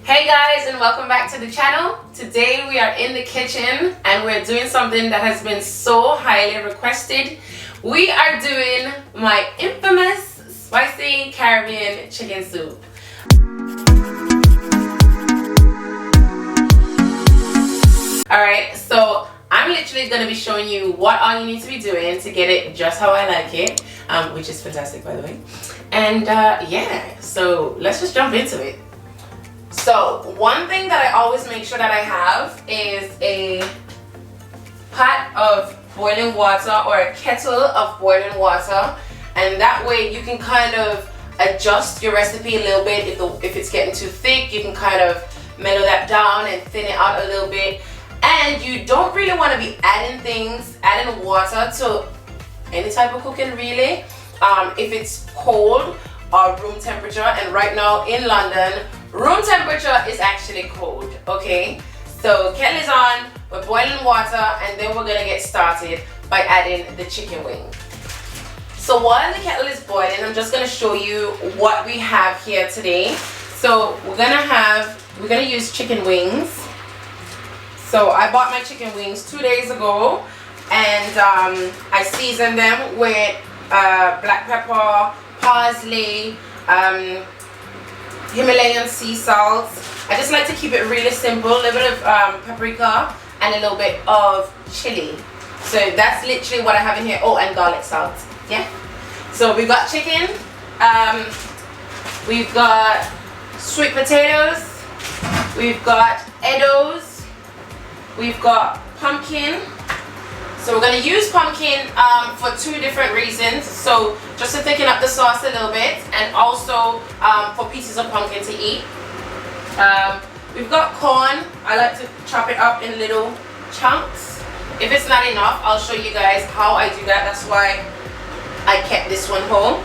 Hey guys, and welcome back to the channel. Today we are in the kitchen and we're doing something that has been so highly requested. We are doing my infamous spicy Caribbean chicken soup. Alright, so I'm literally going to be showing you what all you need to be doing to get it just how I like it, which is fantastic by the way. And yeah, so let's just jump into it. So one thing that I always make sure that I have is a pot of boiling water or a kettle of boiling water, and that way you can kind of adjust your recipe a little bit. If it's getting too thick, you can kind of mellow that down and thin it out a little bit. And you don't really want to be adding water to any type of cooking really, if it's cold or room temperature. And right now in London, room temperature is actually cold, okay? So kettle is on, we're boiling water, and then we're gonna get started by adding the chicken wing. So while the kettle is boiling, I'm just gonna show you what we have here today. So we're gonna use chicken wings. So I bought my chicken wings 2 days ago, and I seasoned them with black pepper, parsley, Himalayan sea salt. I just like to keep it really simple, a little bit of paprika and a little bit of chili. So that's literally what I have in here. Oh, and garlic salt. Yeah. So we've got chicken, we've got sweet potatoes, we've got Eddoes, we've got pumpkin. So we're going to use pumpkin for two different reasons. So just to thicken up the sauce a little bit, and also for pieces of pumpkin to eat. We've got corn. I like to chop it up in little chunks. If it's not enough, I'll show you guys how I do that. That's why I kept this one whole.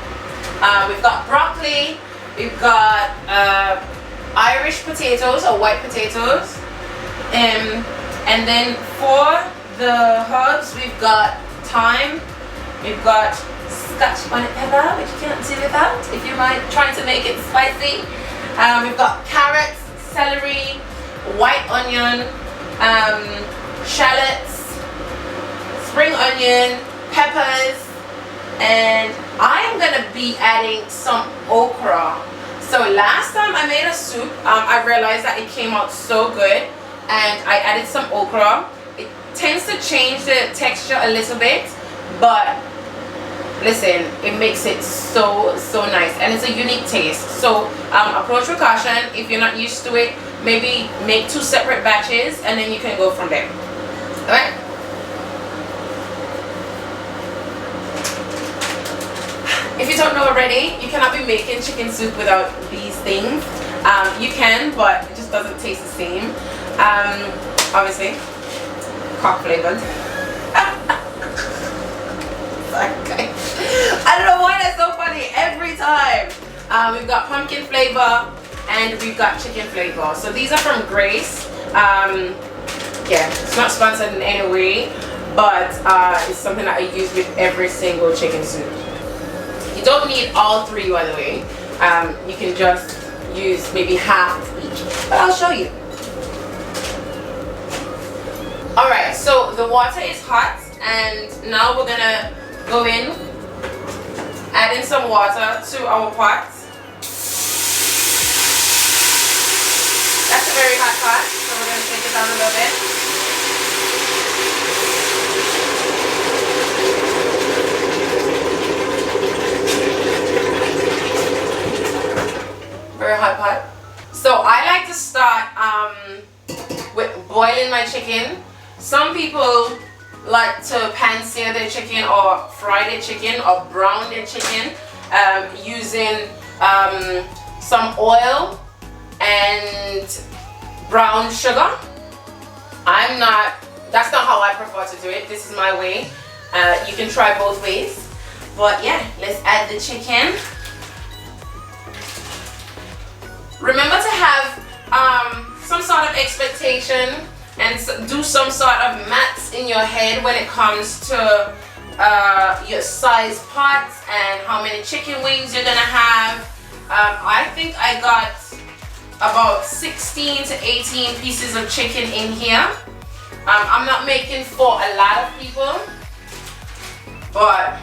We've got broccoli. We've got Irish potatoes or white potatoes. And then for the herbs, we've got thyme, we've got Scotch bonnet pepper, which you cannot do without if you're trying to make it spicy. We've got carrots, celery, white onion, shallots, spring onion, peppers, and I am gonna be adding some okra. So last time I made a soup, I realized that it came out so good, and I added some okra. It tends to change the texture a little bit, but listen, it makes it so nice, and it's a unique taste. So approach with caution. If you're not used to it, maybe make two separate batches and then you can go from there. Alright, if you don't know already, you cannot be making chicken soup without these things. You can, but it just doesn't taste the same. Obviously cock flavored. Okay. I don't know why that's so funny every time. We've got pumpkin flavor and we've got chicken flavor. So these are from Grace. Yeah, it's not sponsored in any way, but it's something that I use with every single chicken soup. You don't need all three, by the way. You can just use maybe half each, but I'll show you. Alright, so the water is hot, and now we're gonna go in, add in some water to our pot. That's a very hot pot, so we're gonna take it down a little bit. Very hot pot. So I like to start with boiling my chicken. Some people like to pan sear their chicken or fry their chicken or brown their chicken using some oil and brown sugar. That's not how I prefer to do it. This is my way. You can try both ways. But yeah, let's add the chicken. Remember to have some sort of expectation and do some sort of maths in your head when it comes to your size pots and how many chicken wings you're gonna have. I think I got about 16 to 18 pieces of chicken in here. I'm not making for a lot of people, but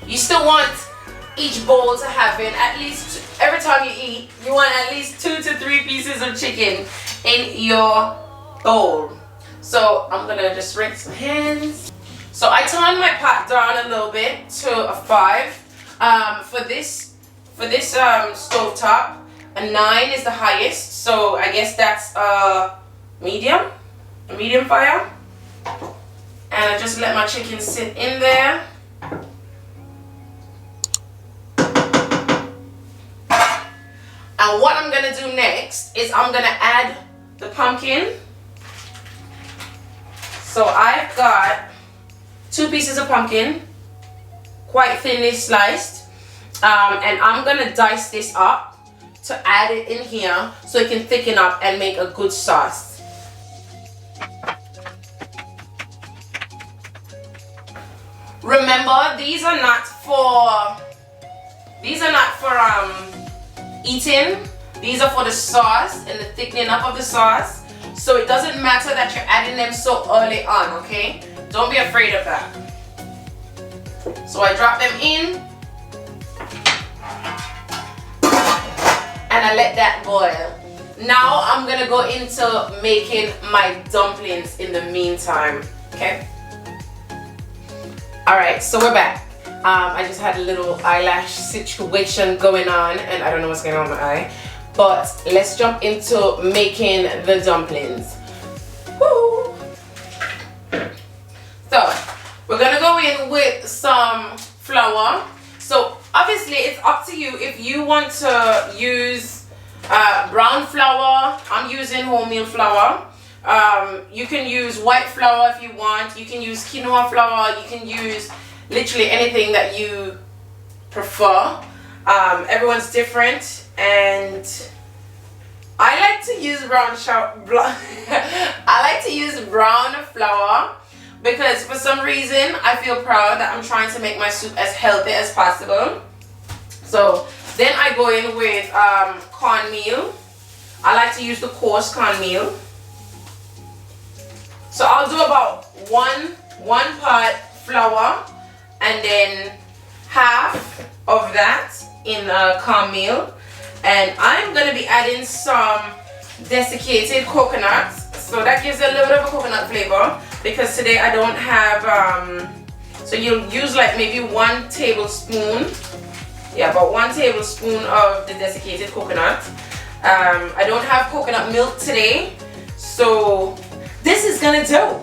you still want each bowl to have in at least, every time you eat, you want at least 2 to 3 pieces of chicken in your bowl. So I'm gonna just rinse my hands. So I turned my pot down a little bit to a 5. For this stove top, a 9 is the highest. So I guess that's a medium fire. And I just let my chicken sit in there. And what I'm gonna do next is I'm gonna add the pumpkin. So I've got 2 pieces of pumpkin, quite thinly sliced, and I'm gonna dice this up to add it in here so it can thicken up and make a good sauce. Remember, these are not for eating. These are for the sauce and the thickening up of the sauce. So it doesn't matter that you're adding them so early on, okay? Don't be afraid of that. So I drop them in and I let that boil. Now I'm gonna go into making my dumplings in the meantime, okay? Alright, so we're back. I just had a little eyelash situation going on and I don't know what's going on with my eye. But let's jump into making the dumplings. Woo! So we're gonna go in with some flour. So obviously it's up to you if you want to use brown flour. I'm using wholemeal flour. You can use white flour if you want. You can use quinoa flour. You can use literally anything that you prefer. Everyone's different, and I like to use brown flour because for some reason I feel proud that I'm trying to make my soup as healthy as possible. So then I go in with cornmeal. I like to use the coarse cornmeal. So I'll do about one part flour and then half of that in cornmeal. And I'm going to be adding some desiccated coconuts. So that gives a little bit of a coconut flavor because today I don't have, so you'll use like maybe 1 tablespoon. Yeah, about 1 tablespoon of the desiccated coconut. I don't have coconut milk today, so this is gonna do.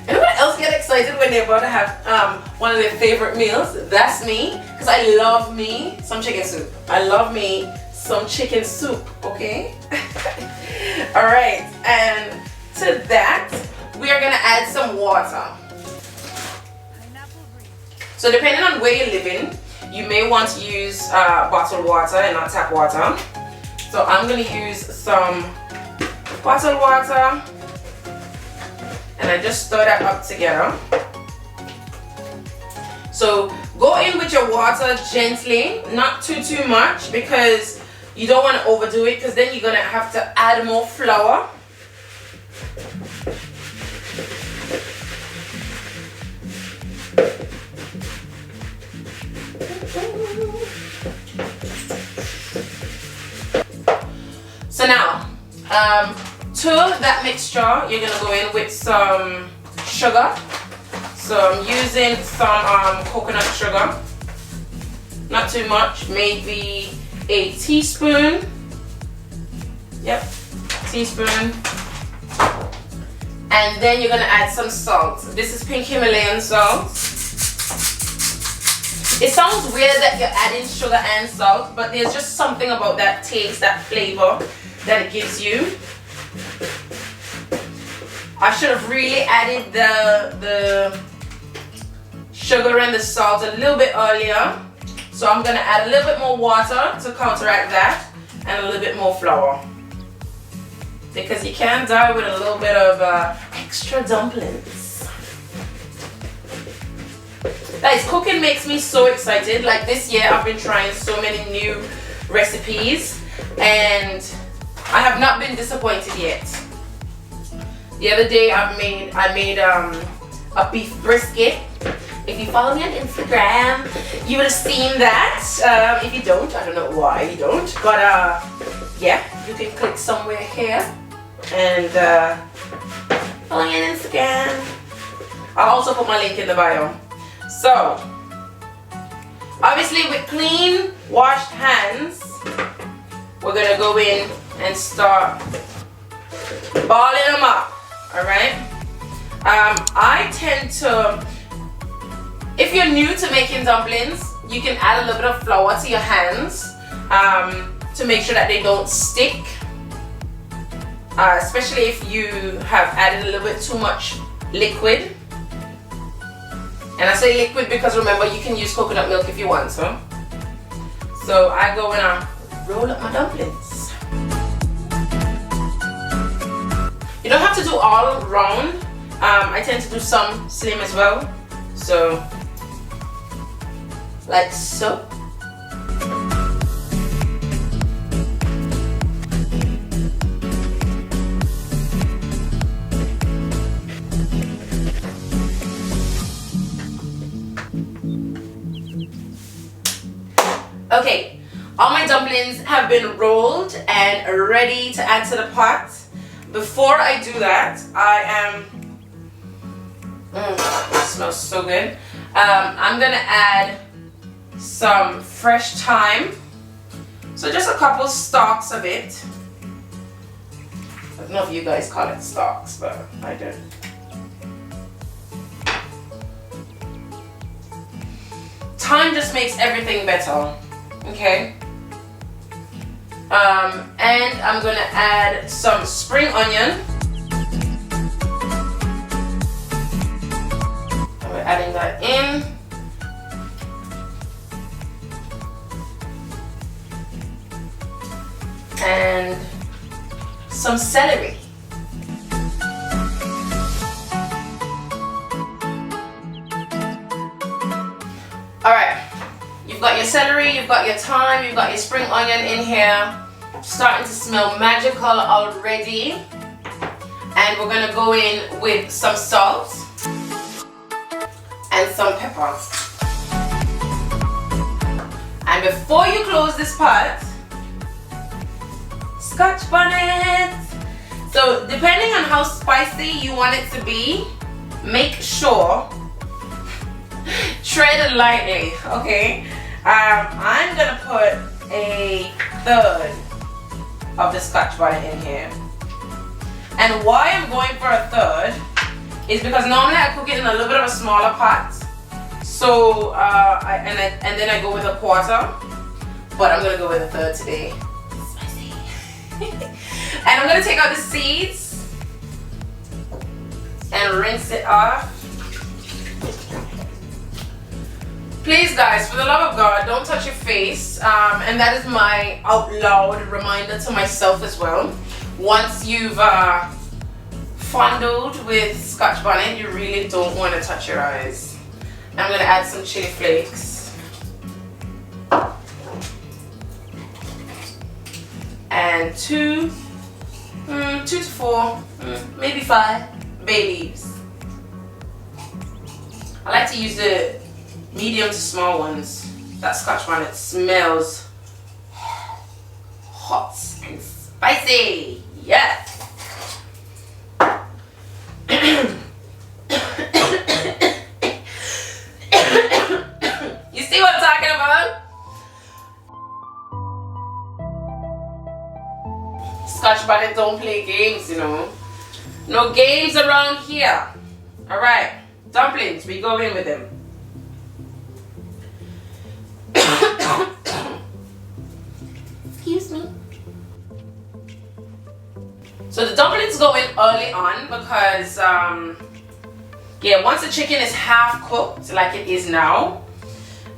Anyone else get excited when they're about to have one of their favorite meals? That's me, because I love me some chicken soup. I love me some chicken soup, okay? Alright, and to that, we are gonna add some water. So depending on where you're living, you may want to use bottled water and not tap water. So I'm gonna use some bottled water, and I just stir that up together. So go in with your water gently, not too much, because you don't want to overdo it, because then you're gonna have to add more flour. So now, to that mixture, you're gonna go in with some sugar. So I'm using some coconut sugar, not too much, maybe a teaspoon. Yep, teaspoon. And then you're gonna add some salt. This is pink Himalayan salt. It sounds weird that you're adding sugar and salt, but there's just something about that taste, that flavor that it gives you. I should have really added the sugar and the salt a little bit earlier. So I'm gonna add a little bit more water to counteract that, and a little bit more flour. Because you can't die with a little bit of extra dumplings. Guys, cooking makes me so excited. Like this year I've been trying so many new recipes and I have not been disappointed yet. The other day I made a beef brisket. If you follow me on Instagram, you would have seen that. If you don't, I don't know why you don't. But yeah, you can click somewhere here and follow me on Instagram. I'll also put my link in the bio. So, obviously with clean, washed hands, we're gonna go in and start balling them up. All right. I tend to, if you're new to making dumplings, you can add a little bit of flour to your hands to make sure that they don't stick. Especially if you have added a little bit too much liquid. And I say liquid because remember you can use coconut milk if you want to. So I go and I roll up my dumplings. You don't have to do all round. I tend to do some slim as well. So like so. Okay, all my dumplings have been rolled and ready to add to the pot. Before I do that, I am, it smells so good. I'm gonna add some fresh thyme. So just a couple stalks of it. I don't know if you guys call it stalks, but I do. Thyme just makes everything better. Okay, and I'm gonna add some spring onion. And we're adding that in. And some celery. All right. You've got your celery, you've got your thyme, you've got your spring onion in here. Starting to smell magical already. And we're gonna go in with some salt and some pepper. And before you close this pot, Scotch bonnet. So depending on how spicy you want it to be, make sure tread it lightly, okay? I'm gonna put a third of the Scotch bonnet in here. And why I'm going for a third is because normally I cook it in a little bit of a smaller pot. So and then I go with a quarter, but I'm gonna go with a third today. Spicy. And I'm gonna take out the seeds and rinse it off. Please guys, for the love of God, don't touch your face. And that is my out loud reminder to myself as well. Once you've fondled with Scotch bonnet, you really don't want to touch your eyes. I'm going to add some chili flakes. And two to four, maybe 5 bay leaves. I like to use the medium to small ones. That Scotch bonnet smells hot and spicy. Yes. You see what I'm talking about? Scotch bonnet don't play games, you know. No games around here. Alright, dumplings, we go in with them. Excuse me. So the dumplings go in early on because yeah, once the chicken is half cooked like it is now,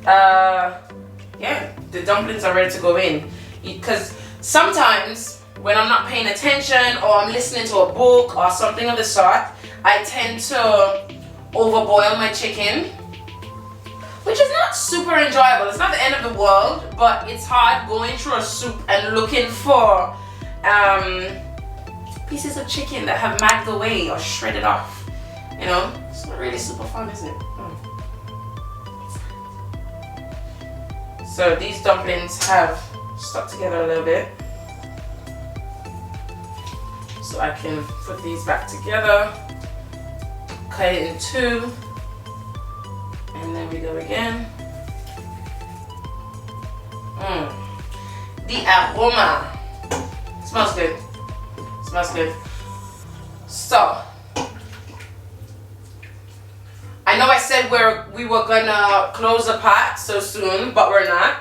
yeah, the dumplings are ready to go in. Because sometimes when I'm not paying attention or I'm listening to a book or something of the sort, I tend to overboil my chicken which is not super enjoyable. It's not the end of the world, but it's hard going through a soup and looking for pieces of chicken that have magged away or shredded off. You know, it's not really super fun, is it? So these dumplings have stuck together a little bit. So I can put these back together, cut it in two, and then we go again. The aroma. Smells good. Smells good. So I know I said we were gonna close the pot so soon, but we're not.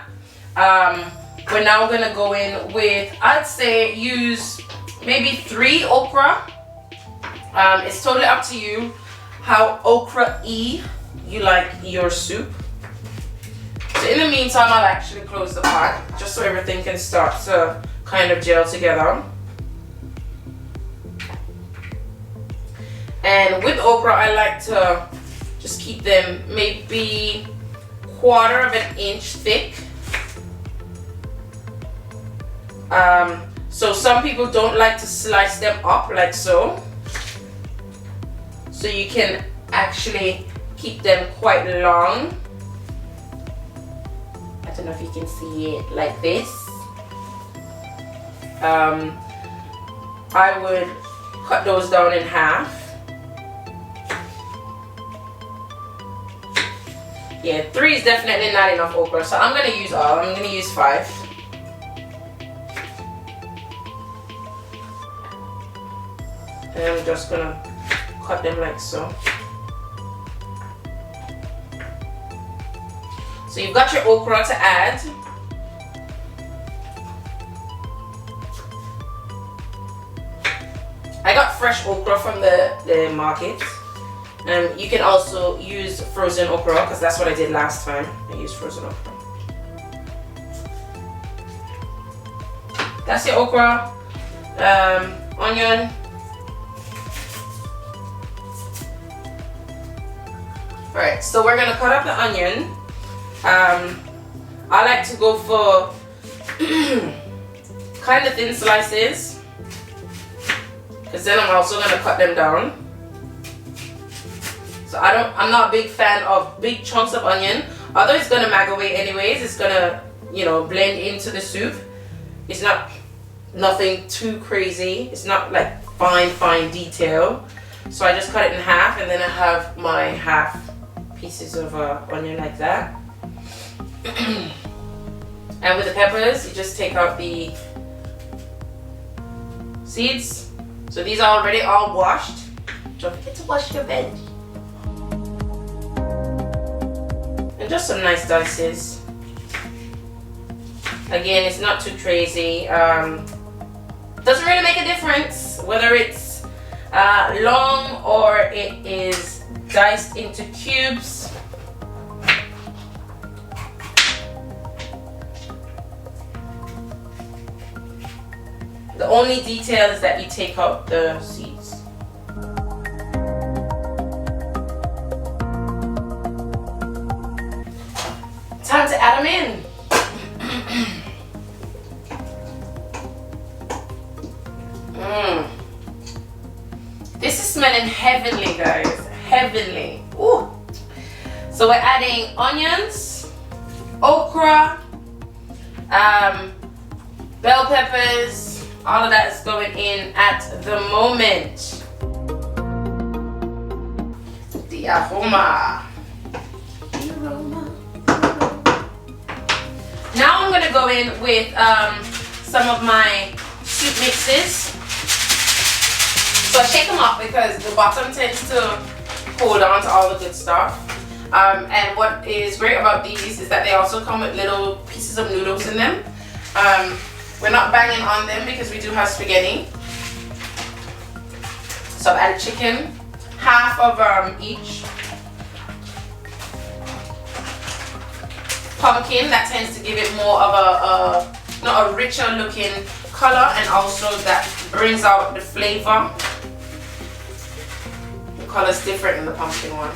We're now gonna go in with, I'd say use maybe 3 okra. It's totally up to you how okra-y you like your soup. So in the meantime, I'll actually close the pot just so everything can start to kind of gel together. And with okra, I like to just keep them maybe 1/4 of an inch thick. So some people don't like to slice them up like so. So you can actually keep them quite long. I don't know if you can see it like this. I would cut those down in half. Yeah, 3 is definitely not enough okra, so I'm gonna use all. I'm gonna use 5. And I'm just gonna cut them like so. So you've got your okra to add. I got fresh okra from the market. You can also use frozen okra because that's what I did last time. I used frozen okra. That's your okra, onion. Alright, so we're gonna cut up the onion. I like to go for kind of thin slices because then I'm also gonna cut them down. So I'm not a big fan of big chunks of onion. Although it's gonna mag away anyways, it's gonna, you know, blend into the soup. It's not nothing too crazy. It's not like fine detail. So I just cut it in half, and then I have my half pieces of onion like that. And with the peppers, you just take out the seeds. So these are already all washed. Don't forget to wash your veg. And just some nice dices. Again, it's not too crazy. Doesn't really make a difference whether it's long or it is diced into cubes. The only detail is that you take out the seeds. Time to add them in. This is smelling heavenly, guys. Heavenly. Ooh. So we're adding onions, okra, bell peppers. All of that is going in at the moment. The aroma. Now I'm going to go in with some of my soup mixes. So I shake them up because the bottom tends to hold on to all the good stuff. And what is great about these is that they also come with little pieces of noodles in them. We're not banging on them because we do have spaghetti. So I've added chicken, half of each. Pumpkin, that tends to give it more of a richer looking color, and also that brings out the flavor. The color is different in the pumpkin one.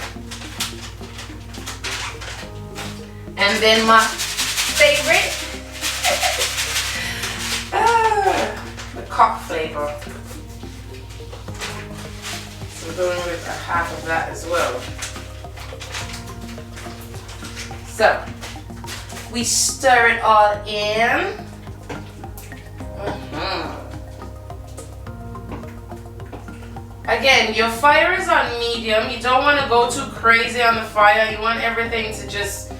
And then my favorite, the cock flavor. So we're going with a half of that as well. So we stir it all in. Again, your fire is on medium. You don't want to go too crazy on the fire. You want everything to just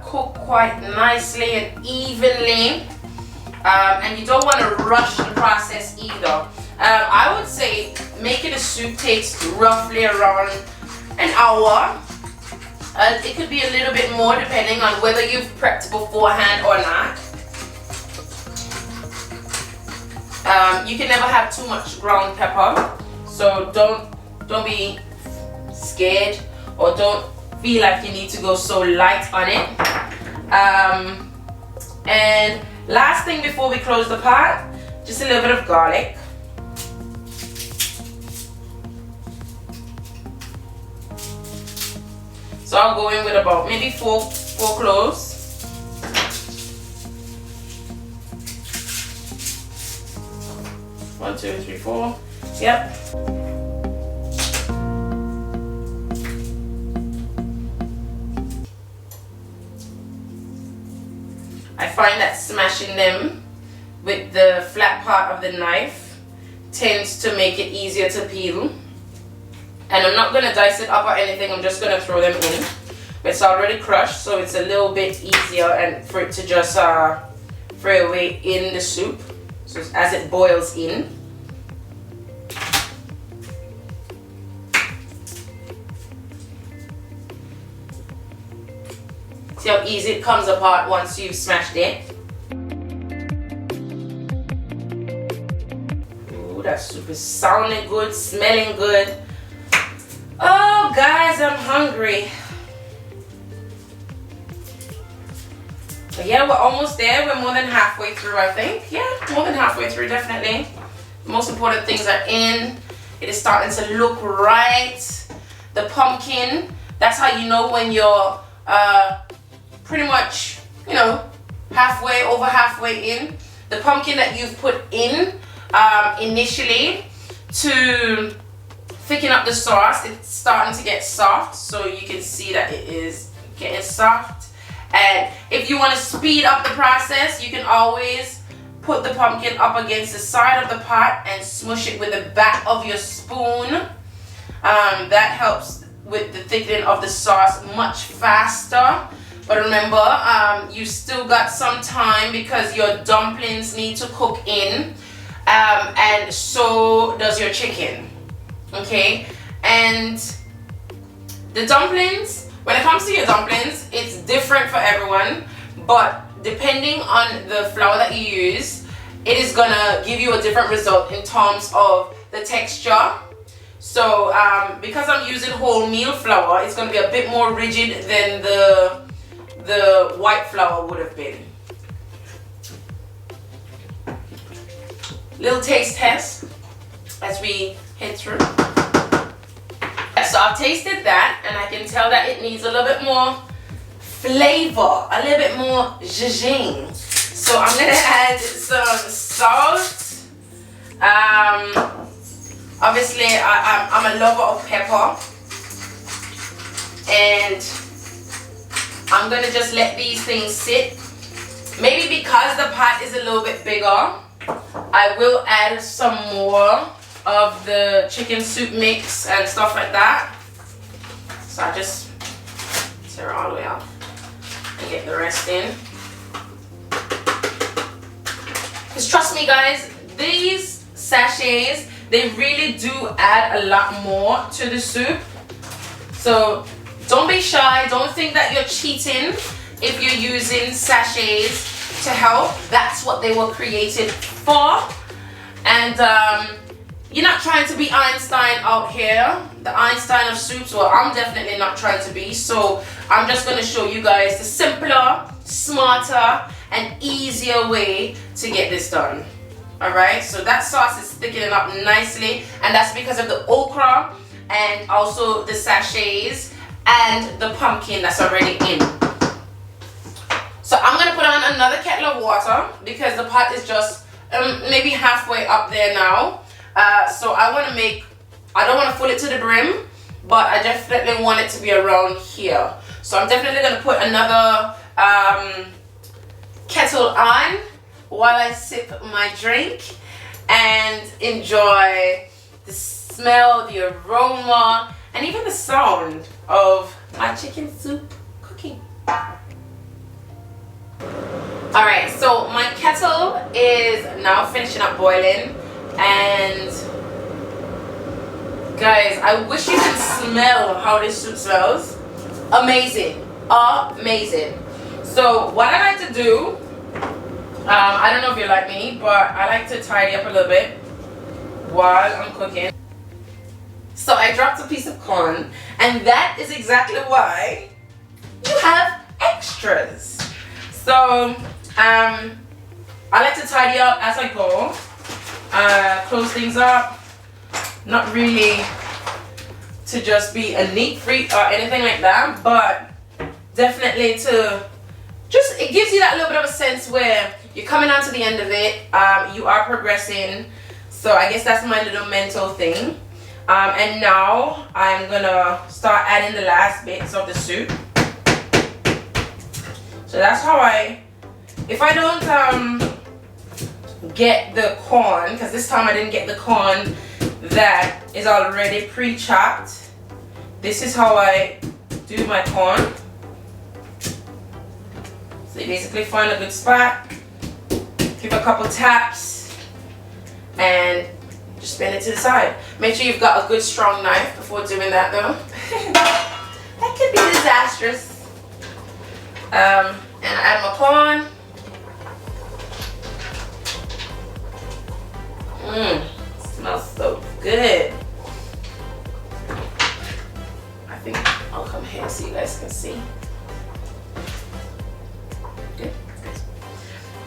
cook quite nicely and evenly. And you don't want to rush the process either. I would say making a soup takes roughly around an hour. It could be a little bit more depending on whether you've prepped beforehand or not. You can never have too much ground pepper, so don't be scared or don't feel like you need to go so light on it. And last thing before we close the pot, just a little bit of garlic. So I'll go in with about maybe four cloves. One, two, three, four. Yep. I find that smashing them with the flat part of the knife tends to make it easier to peel. And I'm not going to dice it up or anything, I'm just going to throw them in. It's already crushed, so it's a little bit easier and for it to just fray away in the soup. So as it boils in. See how easy it comes apart once you've smashed it. Ooh, that soup is sounding good, smelling good. Oh guys, I'm hungry. But yeah, we're almost there. We're more than halfway through, I think. Yeah, more than halfway through, definitely. The most important things are in. It is starting to look right. The pumpkin, that's how you know when you're pretty much, you know, over halfway in. The pumpkin that you've put in initially to thicken up the sauce, it's starting to get soft, so you can see that it is getting soft. And if you want to speed up the process, you can always put the pumpkin up against the side of the pot and smush it with the back of your spoon. That helps with the thickening of the sauce much faster. But remember, you still got some time because your dumplings need to cook in, and so does your chicken. Okay, and the dumplings, when it comes to your dumplings, it's different for everyone, but depending on the flour that you use, it is gonna give you a different result in terms of the texture. So because I'm using wholemeal flour, it's gonna be a bit more rigid than the white flour would have been. Little taste test as we head through. So I've tasted that and I can tell that it needs a little bit more flavor, a little bit more zhuzh. So I'm gonna add some salt. Obviously I'm a lover of pepper, and I'm gonna just let these things sit. Maybe because the pot is a little bit bigger, I will add some more of the chicken soup mix and stuff like that. So I just stir it all the way out and get the rest in. Because trust me guys, these sachets, they really do add a lot more to the soup. So don't be shy, don't think that you're cheating if you're using sachets to help. That's what they were created for. And you're not trying to be Einstein out here, the Einstein of soups. Well, I'm definitely not trying to be. So I'm just going to show you guys the simpler, smarter, and easier way to get this done. Alright, so that sauce is thickening up nicely, and that's because of the okra and also the sachets and the pumpkin that's already in. So I'm gonna put on another kettle of water because the pot is just maybe halfway up there now. So I don't want to fill it to the brim, but I definitely want it to be around here. So I'm definitely gonna put another kettle on while I sip my drink and enjoy the smell, the aroma, and even the sound of my chicken soup cooking. Alright, so my kettle is now finishing up boiling, and guys, I wish you could smell how this soup smells. Amazing, amazing. So what I like to do, I don't know if you're like me, but I like to tidy up a little bit while I'm cooking. So I dropped a piece of corn, and that is exactly why you have extras. So I like to tidy up as I go, close things up, not really to just be a neat freak or anything like that, but definitely to just, it gives you that little bit of a sense where you're coming on to the end of it, you are progressing. So I guess that's my little mental thing. And now I'm gonna start adding the last bits of the soup. So that's how if I don't get the corn, because this time I didn't get the corn that is already pre-chopped, this is how I do my corn. So you basically find a good spot, give a couple taps, and just spin it to the side. Make sure you've got a good strong knife before doing that though. That could be disastrous. And I add my corn. Smells so good. I think I'll come here so you guys can see. Good.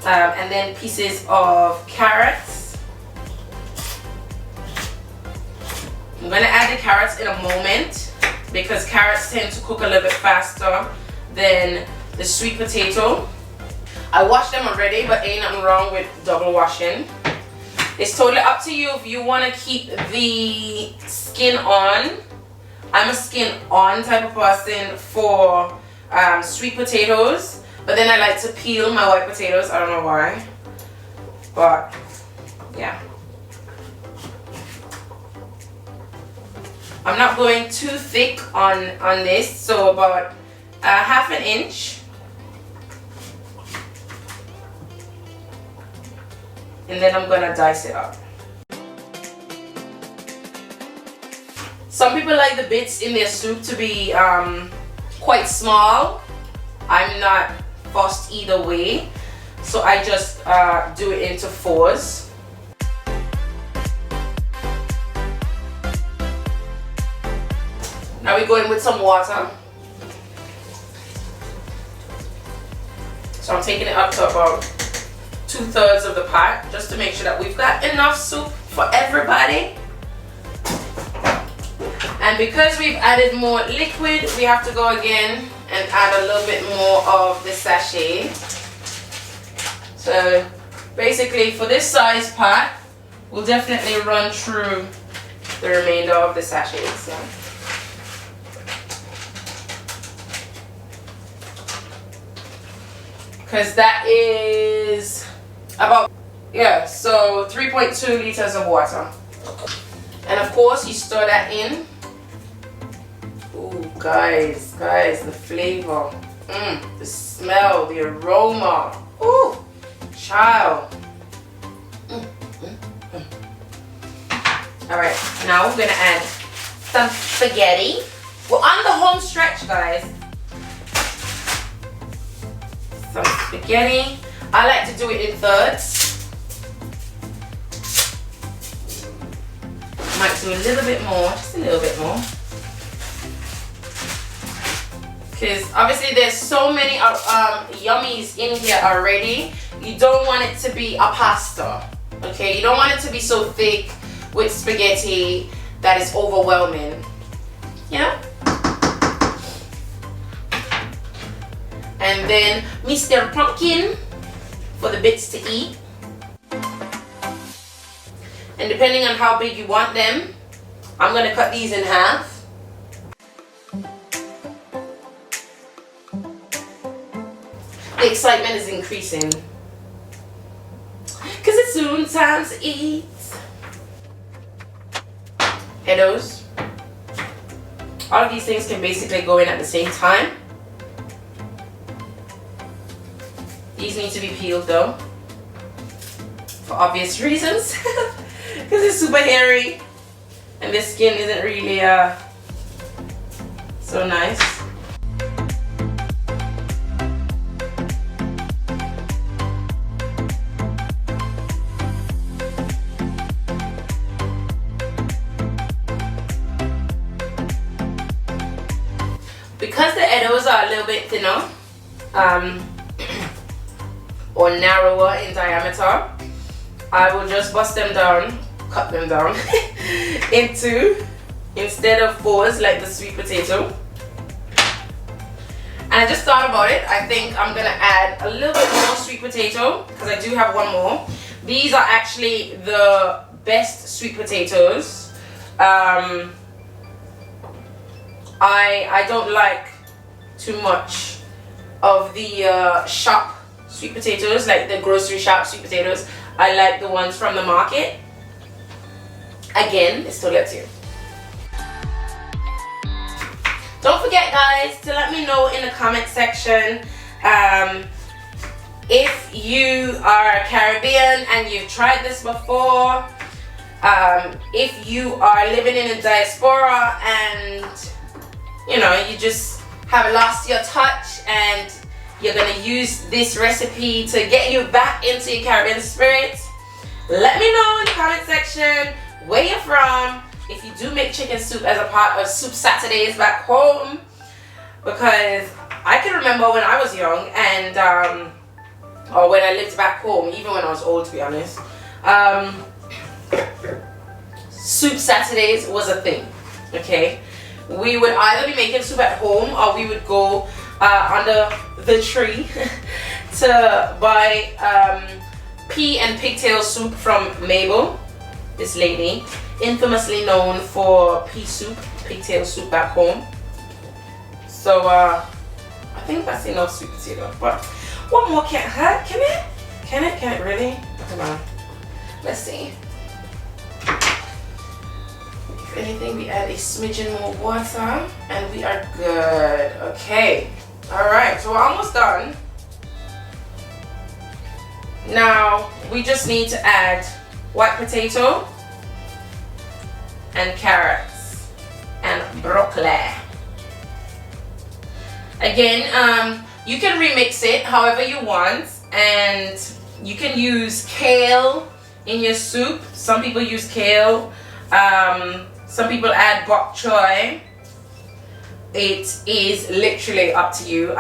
And then pieces of carrots. I'm gonna add the carrots in a moment because carrots tend to cook a little bit faster than the sweet potato. I washed them already, but ain't nothing wrong with double washing. It's totally up to you if you want to keep the skin on. I'm a skin on type of person for sweet potatoes, but then I like to peel my white potatoes. I don't know why, but yeah. I'm not going too thick on this, so about half an inch. And then I'm gonna dice it up. Some people like the bits in their soup to be quite small. I'm not fussed either way, so I just do it into fours. Now we go in with some water. So I'm taking it up to about 2/3 of the pot, just to make sure that we've got enough soup for everybody. And because we've added more liquid, we have to go again and add a little bit more of the sachet. So basically for this size pot, we'll definitely run through the remainder of the sachet. So. Because that is about, yeah, so 3.2 liters of water. And of course you stir that in. Ooh, guys, the flavor, the smell, the aroma. Ooh, child. All right, now we're gonna add some spaghetti. We're on the home stretch, guys. Some spaghetti. I like to do it in thirds. Might do a little bit more, just a little bit more. Because obviously there's so many yummies in here already. You don't want it to be a pasta, okay? You don't want it to be so thick with spaghetti that is overwhelming, you know? and then Mr. Pumpkin for the bits to eat. And depending on how big you want them, I'm going to cut these in half. The excitement is increasing because it's soon time to eat. Eddoes. All of these things can basically go in at the same time. These need to be peeled though, for obvious reasons, because it's super hairy and the skin isn't really so nice. Because the Eddoes are a little bit thinner or narrower in diameter, I will just bust them down, cut them down into, instead of 4s like the sweet potato. And I just thought about it. I think I'm gonna add a little bit more sweet potato because I do have one more. These are actually the best sweet potatoes. I don't like too much of the shop sweet potatoes, like the grocery shop sweet potatoes. I like the ones from the market. Again, it's totally up to you. Don't forget, guys, to let me know in the comment section if you are Caribbean and you've tried this before. If you are living in a diaspora and you know, you just have lost your touch and you're gonna use this recipe to get you back into your Caribbean spirit, let me know in the comment section where you're from, if you do make chicken soup as a part of Soup Saturdays back home, because I can remember when I was young and or when I lived back home, even when I was old, to be honest, Soup Saturdays was a thing. Okay, we would either be making soup at home or we would go under the tree to buy pea and pigtail soup from Mabel, this lady, infamously known for pea soup, pigtail soup back home. So I think that's enough sweet potato, but one more can't hurt, can it? Can it really? Come on, let's see. If anything, we add a smidgen more water and we are good. Okay, all right, so we're almost done. Now we just need to add white potato and carrots and broccoli. Again, you can remix it however you want, and you can use kale in your soup. Some people use kale. Some people add bok choy. It is literally up to you.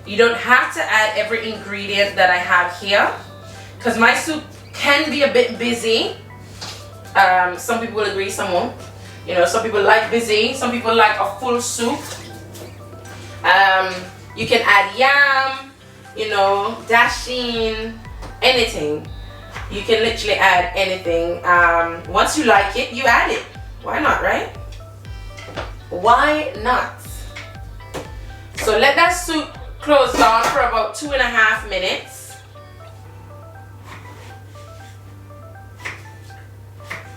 You don't have to add every ingredient that I have here, because my soup can be a bit busy. Some people will agree, some won't. You know, some people like busy, some people like a full soup. You can add yam, you know, dasheen, anything. You can literally add anything. Once you like it, you add it. Why not, right? Why not? So let that soup close down for about 2.5 minutes.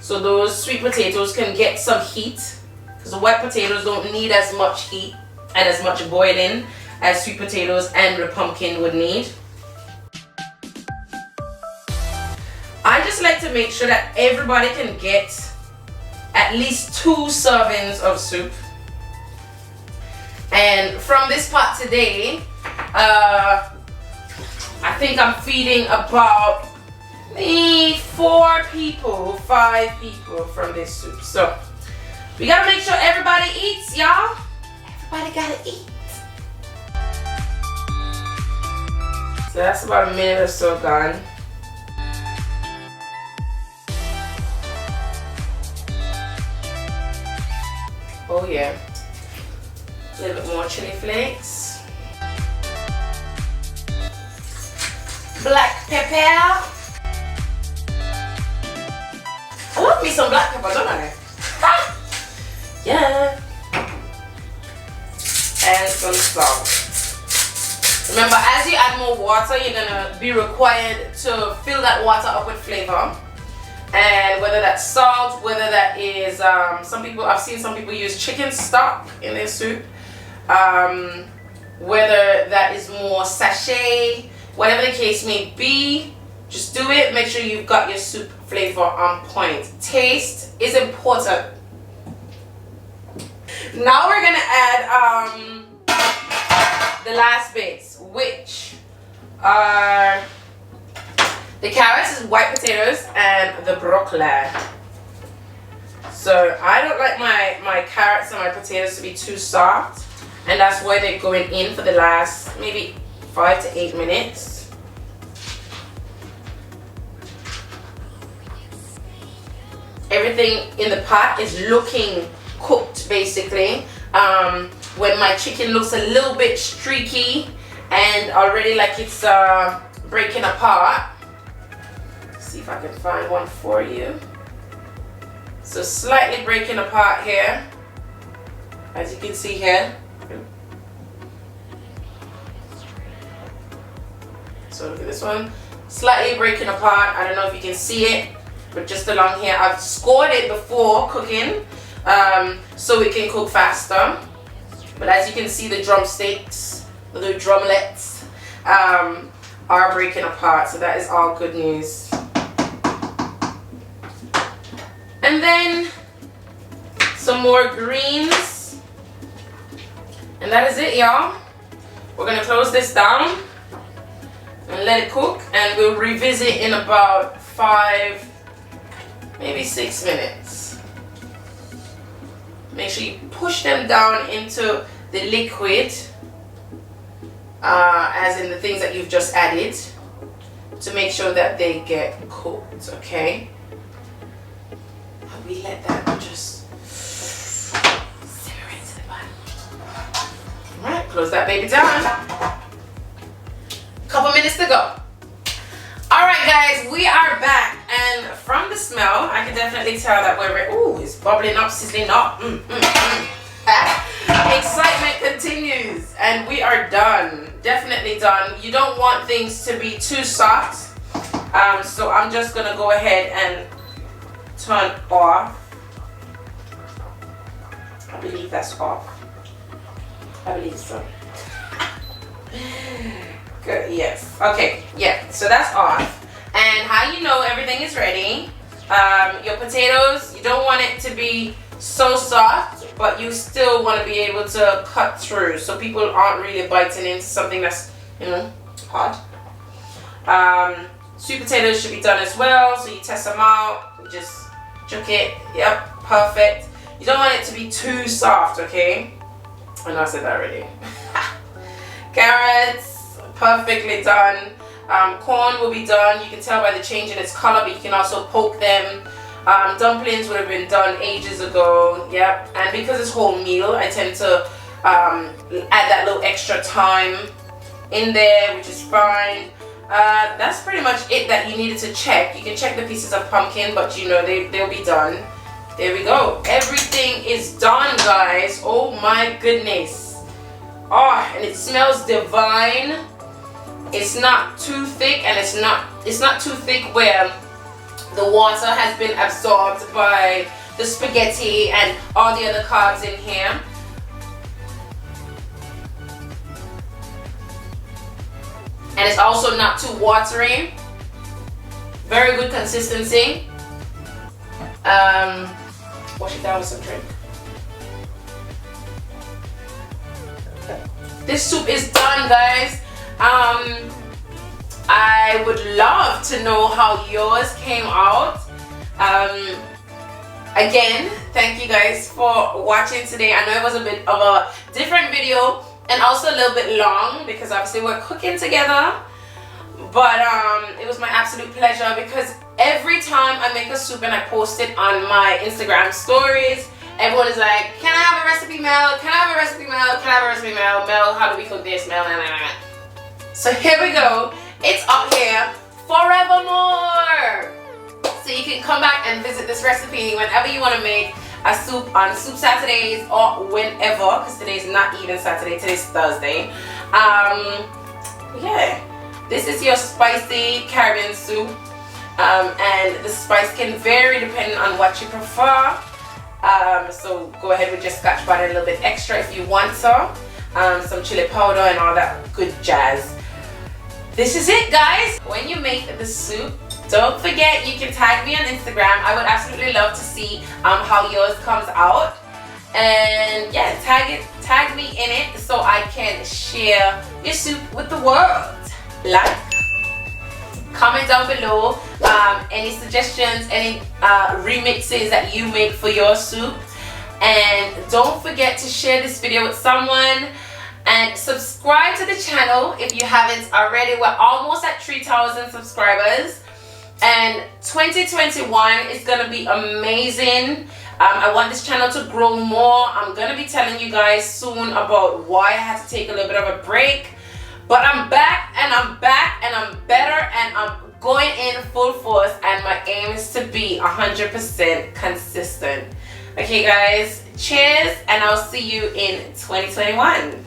So those sweet potatoes can get some heat, because the white potatoes don't need as much heat and as much boiling as sweet potatoes and the pumpkin would need. I just like to make sure that everybody can get at least 2 servings of soup. And from this pot today, I think I'm feeding about maybe 4 people, 5 people from this soup. So we gotta make sure everybody eats, y'all. Everybody gotta eat. So that's about a minute or so gone. Oh yeah. A little bit more chili flakes. black pepper. I love me some black pepper, don't I? Yeah. And some salt. Remember, as you add more water, you're gonna be required to fill that water up with flavor. And whether that's salt, whether that is I've seen some people use chicken stock in their soup. Whether that is more sachet, whatever the case may be, just do it. Make sure you've got your soup flavor on point. Taste is important. Now we're gonna add the last bits, which are the carrots, white potatoes, and the broccoli. So I don't like my carrots and my potatoes to be too soft, and that's why they're going in for the last maybe 5 to 8 minutes. Everything in the pot is looking cooked basically. When my chicken looks a little bit streaky and already like it's breaking apart. Let's see if I can find one for you. So slightly breaking apart here, as you can see here. So look at this one, slightly breaking apart. I don't know if you can see it, but just along here, I've scored it before cooking, so it can cook faster. But as you can see, the drumsticks, the drumlets, are breaking apart, so that is all good news. And then some more greens, and that is it, y'all. We're gonna close this down and let it cook, and we'll revisit in about 5, maybe 6 minutes. Make sure you push them down into the liquid, as in the things that you've just added, to make sure that they get cooked, okay? We let that just simmer into the bottom. Alright, close that baby down. Couple minutes to go. Alright guys, we are back, and from the smell, I can definitely tell that we're, ooh, it's bubbling up, sizzling up. Excitement continues, and we are done. Definitely done. You don't want things to be too soft, so I'm just gonna go ahead and turn off. I believe that's off. I believe so. Good, yes. Okay, yeah, so that's off. And how you know everything is ready, your potatoes, you don't want it to be so soft, but you still want to be able to cut through, so people aren't really biting into something that's, you know, hot. Sweet potatoes should be done as well, so you test them out, just chook it, yep, perfect. You don't want it to be too soft, okay? I know I said that already. Carrots, perfectly done. Corn will be done. You can tell by the change in its color, but you can also poke them. Dumplings would have been done ages ago, yep. And because it's wholemeal, I tend to add that little extra thyme in there, which is fine. That's pretty much it that you needed to check. You can check the pieces of pumpkin, but you know they'll be done. There we go. Everything is done, guys. Oh my goodness. Oh, and it smells divine. It's not too thick, and it's not too thick where the water has been absorbed by the spaghetti and all the other carbs in here. And it's also not too watery. Very good consistency. Wash it down with some drink. This soup is done, guys. I would love to know how yours came out. Again, thank you guys for watching today. I know it was a bit of a different video, and also a little bit long because obviously we're cooking together, but it was my absolute pleasure, because every time I make a soup and I post it on my Instagram stories, everyone is like, can I have a recipe, Mel? Can I have a recipe, Mel? Can I have a recipe, Mel? Mel, how do we cook this? Mel, nah, nah, nah. So here we go. It's up here. can come back and visit this recipe whenever you want to make a soup on Soup Saturdays or whenever, because today's not even Saturday, today's Thursday. Yeah, this is your spicy Caribbean soup, and the spice can vary depending on what you prefer. So go ahead with your Scotch bonnet a little bit extra if you want to. Some chili powder and all that good jazz. This is it, guys. When you make the soup, don't forget you can tag me on Instagram. I would absolutely love to see how yours comes out. And yeah, tag me in it so I can share your soup with the world. Like, comment down below any suggestions, any remixes that you make for your soup. And don't forget to share this video with someone. And subscribe to the channel if you haven't already. We're almost at 3,000 subscribers. And 2021 is going to be amazing. I want this channel to grow more. I'm going to be telling you guys soon about why I had to take a little bit of a break. But I'm back and I'm back and I'm better and I'm going in full force. And my aim is to be 100% consistent. Okay guys, cheers, and I'll see you in 2021.